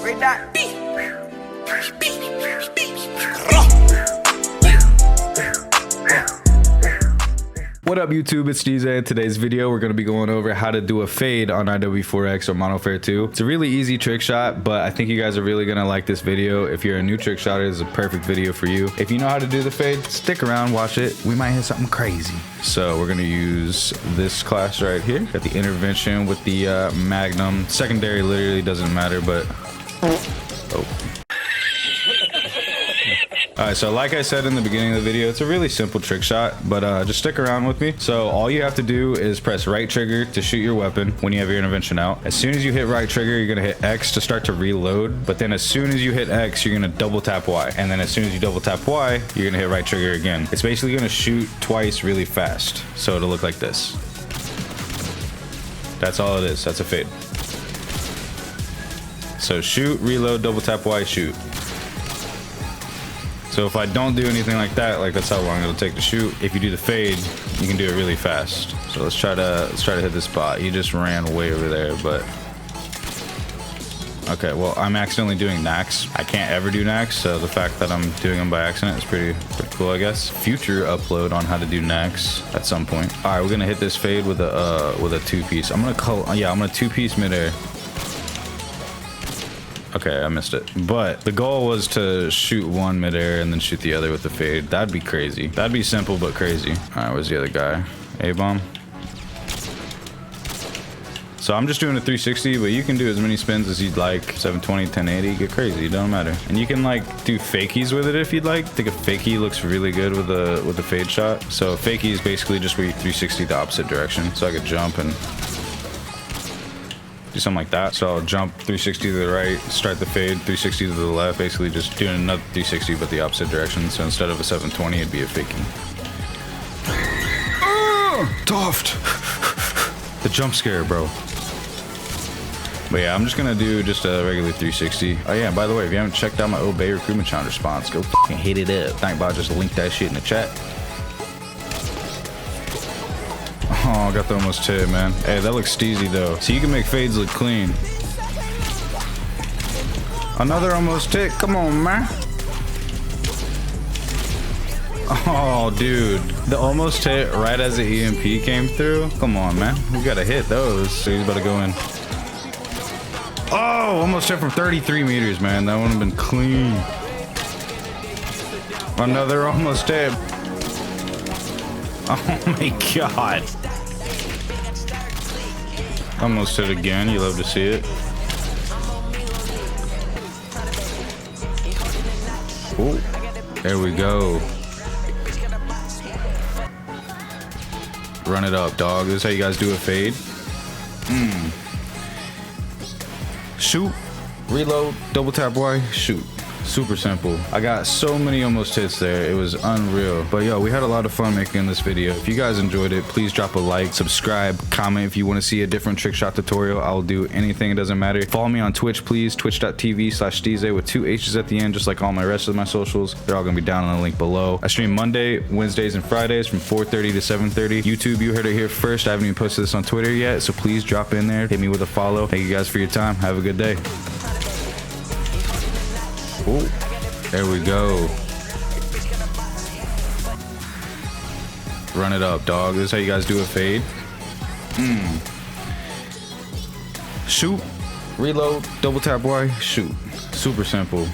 Red dot. What up YouTube, it's DJ. In today's video we're going to be going over how to do a fade on IW4X or Monofair 2. It's a really easy trick shot, but I think you guys are really going to like this video. If you're a new trick shotter, this is a perfect video for you. If you know how to do the fade, stick around, watch it. We might hit something crazy. So we're going to use this class right here. Got the intervention with the Magnum. Secondary literally doesn't matter, but Alright, so like I said in the beginning of the video, it's a really simple trick shot, but just stick around with me. So all you have to do is press right trigger to shoot your weapon when you have your intervention out. As soon as you hit right trigger, you're going to hit X to start to reload, but then as soon as you hit X, you're going to double tap Y, and then as soon as you double tap Y, you're going to hit right trigger again. It's basically going to shoot twice really fast, so it'll look like this. That's all it is. That's a fade. So shoot, reload, double tap Y, shoot. So if I don't do anything like that, like that's how long it'll take to shoot. If you do the fade, you can do it really fast. So let's try to hit this spot. He just ran way over there, but okay. Well, I'm accidentally doing knacks. I can't ever do knacks, so the fact that I'm doing them by accident is pretty cool, I guess. Future upload on how to do knacks at some point. All right, we're gonna hit this fade with a two-piece. I'm gonna two-piece midair. Okay, I missed it. But the goal was to shoot one midair and then shoot the other with the fade. That'd be crazy. That'd be simple but crazy. All right, where's the other guy? A-bomb. So I'm just doing a 360, but you can do as many spins as you'd like. 720, 1080, get crazy, it don't matter. And you can like do fakies with it if you'd like. I think a fakie looks really good with a fade shot. So fakie is basically just where you 360 the opposite direction. So I could jump and do something like that. So I'll jump 360 to the right, start the fade, 360 to the left, basically just doing another 360 but the opposite direction. So instead of a 720, it'd be a fakie. Toft! The jump scare, bro. But yeah, I'm just gonna do just a regular 360. Oh yeah, by the way, if you haven't checked out my Obey recruitment challenge response, go fucking hit it up. Nightbot just linked that shit in the chat. Oh, I got the almost hit, man. Hey, that looks steezy though. So you can make fades look clean. Another almost hit. Come on, man. Oh, dude. The almost hit right as the EMP came through. Come on, man. We gotta hit those. So he's about to go in. Oh, almost hit from 33 meters, man. That would have been clean. Another almost hit. Oh my god. Almost hit again. You love to see it. Oh, there we go. Run it up, dog. This is how you guys do a fade. Shoot, reload, double tap Y, shoot. Super simple. I got so many almost hits there. It was unreal. But yo, we had a lot of fun making this video. If you guys enjoyed it, please drop a like, subscribe, comment if you want to see a different trick shot tutorial. I'll do anything, it doesn't matter. Follow me on Twitch, please. Twitch.tv/DJ with 2 H's at the end, just like all my rest of my socials. They're all gonna be down in the link below. I stream Monday, Wednesdays, and Fridays from 4:30 to 7:30. YouTube, you heard it here first. I haven't even posted this on Twitter yet, so please drop in there. Hit me with a follow. Thank you guys for your time. Have a good day. Oh, there we go. Run it up, dog. This is how you guys do a fade. Shoot, reload, double tap Y, shoot. Super simple.